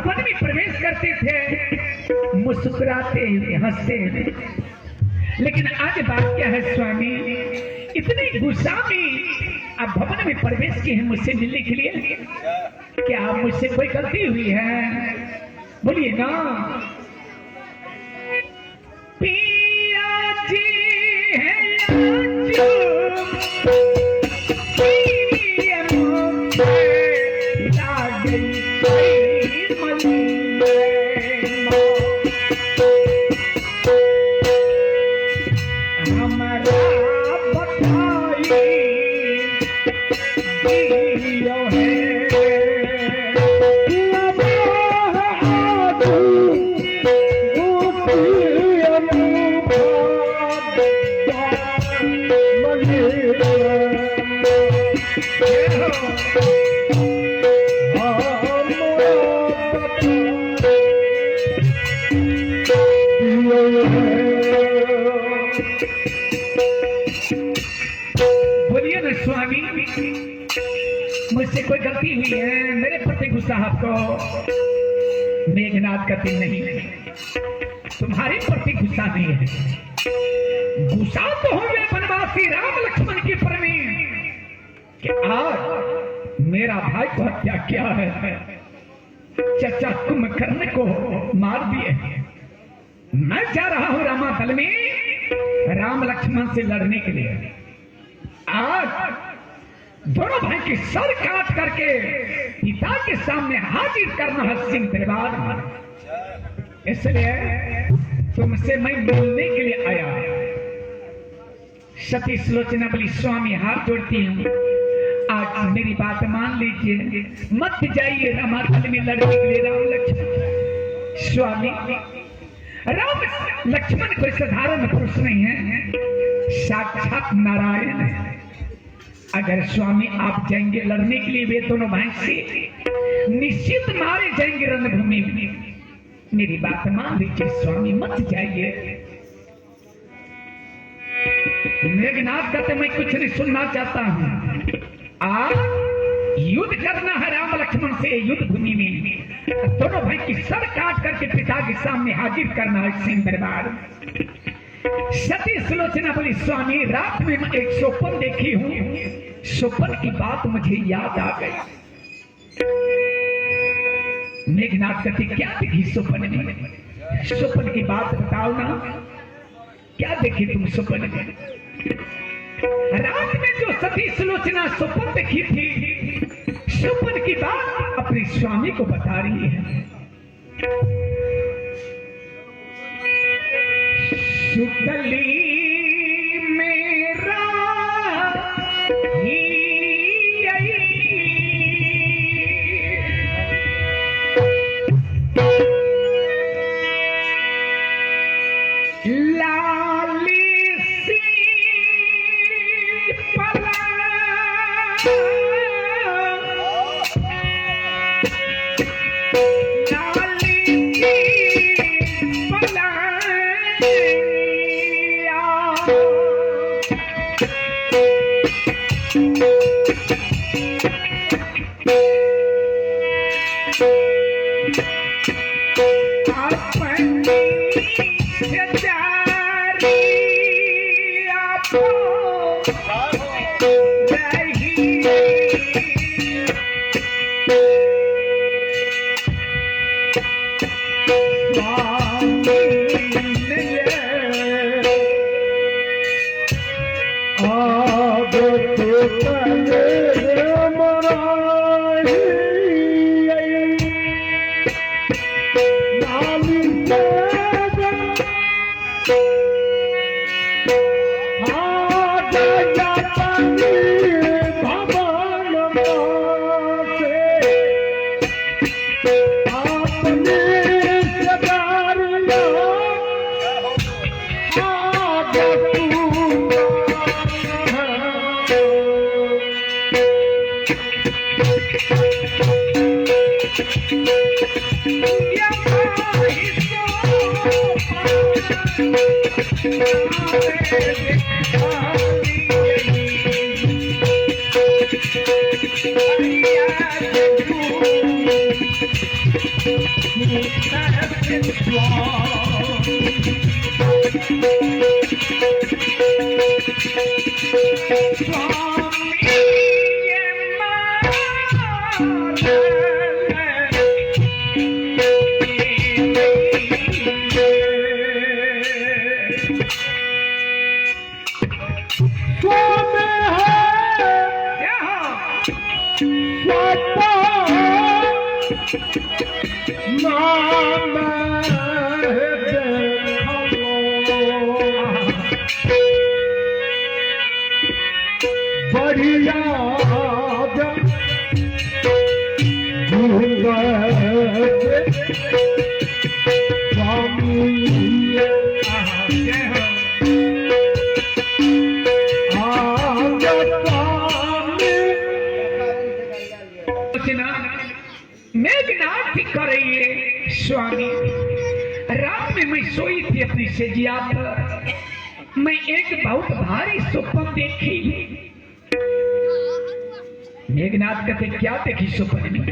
भवन में प्रवेश करते थे मुस्कुराते हंसते, लेकिन आज बात क्या है स्वामी, इतने गुस्सा में आप भवन में प्रवेश किए हैं मुझसे मिलने के लिए। क्या मुझसे कोई गलती हुई है? बोलिए ना। पिया जी है स्वामी, मुझसे कोई गलती हुई है? मेरे प्रति गुस्सा आपको मेघनाथ का दिल नहीं है, तुम्हारे प्रति गुस्सा नहीं है। गुस्सा तो हो गए वनवासी राम लक्ष्मण के प्रति कि आज मेरा भाई को हत्या किया है, चचा कुंभकर्ण को मार दिए। मैं जा रहा हूं रामातल में राम लक्ष्मण से लड़ने के लिए। आज दोनों भाई के सर काट करके पिता के सामने हाजिर करना है सिंह दरबार, इसलिए तुमसे मैं मिलने के लिए आया। सती सुलोचना बोली स्वामी हाथ जोड़ती हूँ, आज मेरी बात मान लीजिए, मत जाइए रामातल में लड़ने के लिए राम लक्ष्मण। स्वामी राम लक्ष्मण कोई साधारण पुरुष नहीं है, साक्षात नारायण है। अगर स्वामी आप जाएंगे लड़ने के लिए वे दोनों भाई से निश्चित मारे जाएंगे रणभूमि में। मेरी बात मान लीजिए स्वामी, मत जाइए। मेघनाथ कहते मैं कुछ नहीं सुनना चाहता हूं, आप युद्ध करना है राम लक्ष्मण से युद्ध भूमि में, दोनों भाई की सर काट करके पिता के सामने हाजिर करना है सिंह दरबार। सती सुलोचना बोली स्वामी रात में मैं एक स्वप्न देखी हूं, स्वप्न की बात मुझे याद आ गई। मेघनाथ कहते क्या देखी स्वप्न में? स्वप्न की बात बताओ ना, क्या देखी तुम स्वप्न में? रात में जो सती सुलोचना स्वप्न देखी थी, स्वप्न की बात अपने स्वामी को बता रही है। सुकली मेरा ही लाली सी पला मेघनाथ की कर रही है स्वामी। रात में मैं सोई थी अपनी सेजिया पर, मैं एक बहुत भारी स्वप्न देखी। मेघनाथ कहते क्या देखी स्वप्न में?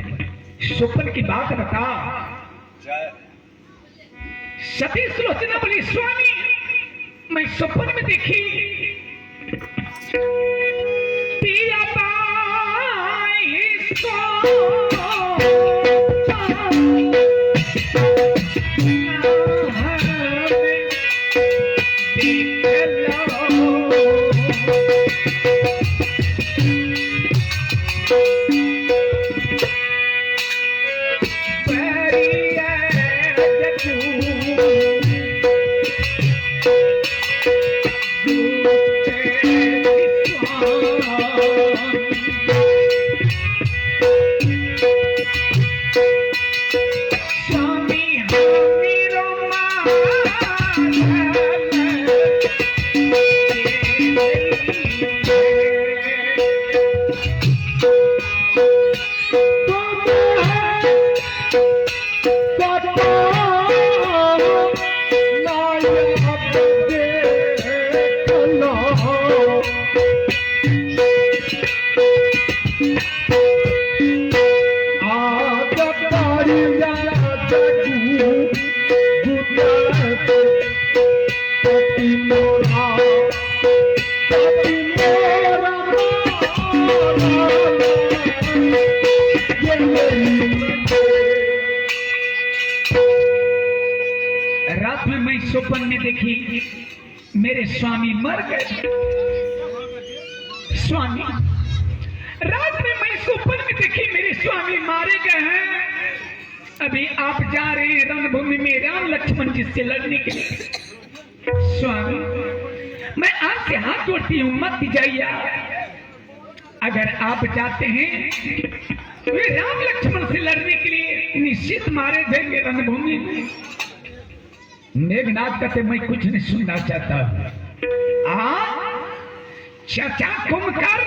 स्वप्न की बात बता। सती सुलोचना बोली स्वामी मैं स्वप्न में देखी पिया रात में मैं स्वप्न में देखी मेरे स्वामी मर गए। स्वामी रात में मैं स्वप्न में देखी मेरे स्वामी मारे गए हैं। अभी आप जा रहे हैं रणभूमि में राम लक्ष्मण जी से लड़ने के लिए। स्वामी मैं आपसे हाथ जोड़ती हूँ मत जाइए। अगर आप जाते हैं वे राम लक्ष्मण से लड़ने के लिए निश्चित मारे जाएंगे रणभूमि में। मेघनाथ कहते मैं कुछ नहीं सुनना चाहता। चाचा कुमकर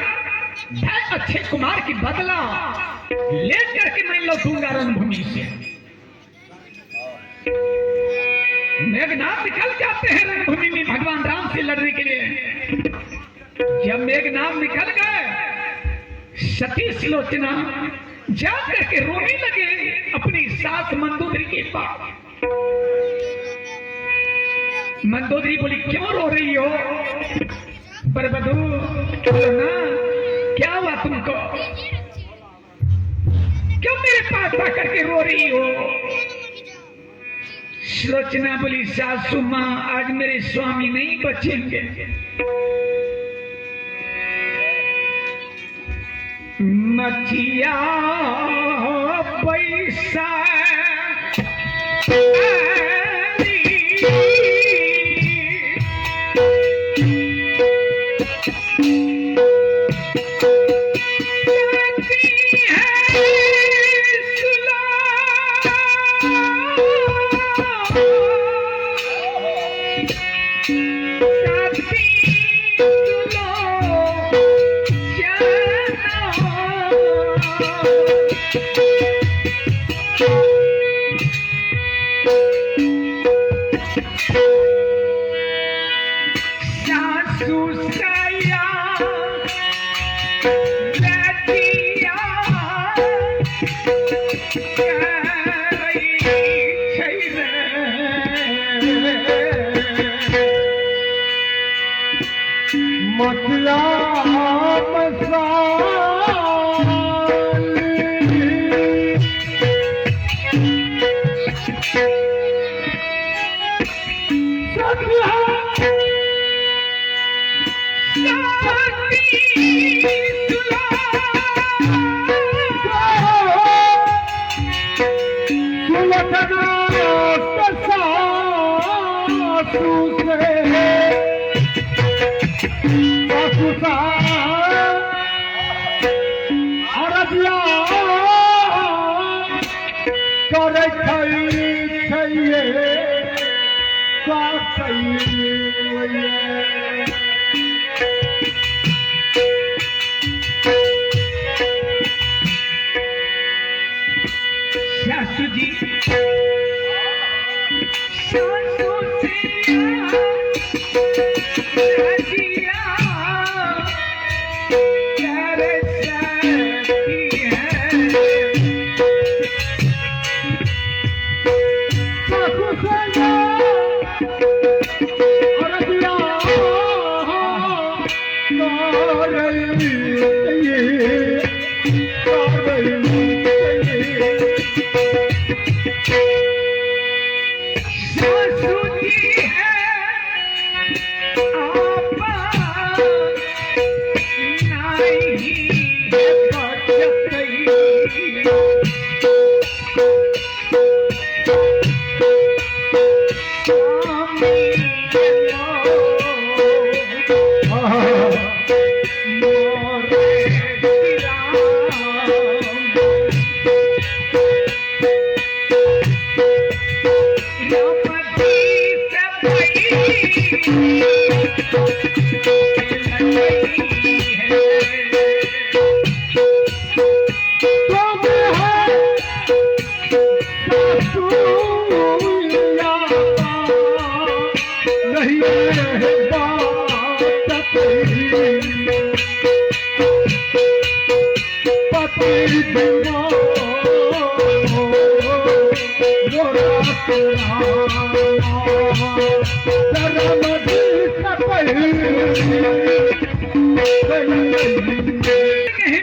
अच्छे कुमार की बदला लेकर के मैं लौटूंगा रणभूमि से। मेघनाथ निकल जाते हैं रणभूमि में भगवान राम से लड़ने के लिए। जब मेघनाथ निकल गए सती सुलोचना जाकर के रोने लगे अपनी सास मंदोदरी के पास। मंदोदरी बोली क्यों रो रही हो? बरबधू बोलो ना क्या हुआ तुमको? क्यों मेरे पास आकर के रो रही हो? सुलोचना बोली सासू माँ आज मेरे स्वामी नहीं बचेंगे। मचिया पैसा पटना सासू से ससुसा अरबिया करे छैये का छैये सासू जी सासू से रजिया कर सकती है सासू से अरबिया सासू जी है आपा नहीं है बचतई स्वामी मोरे राम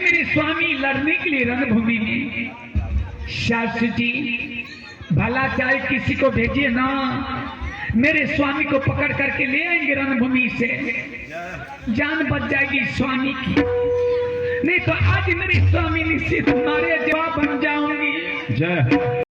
मेरे स्वामी लड़ने के लिए रणभूमि में। सासू जी भला चाहे किसी को भेजिए ना, मेरे स्वामी को पकड़ करके ले आएंगे रणभूमि से, जान बच जाएगी स्वामी की। नहीं तो आज मेरे स्वामी निश्चित हमारे जवाब बन जाऊंगी। जय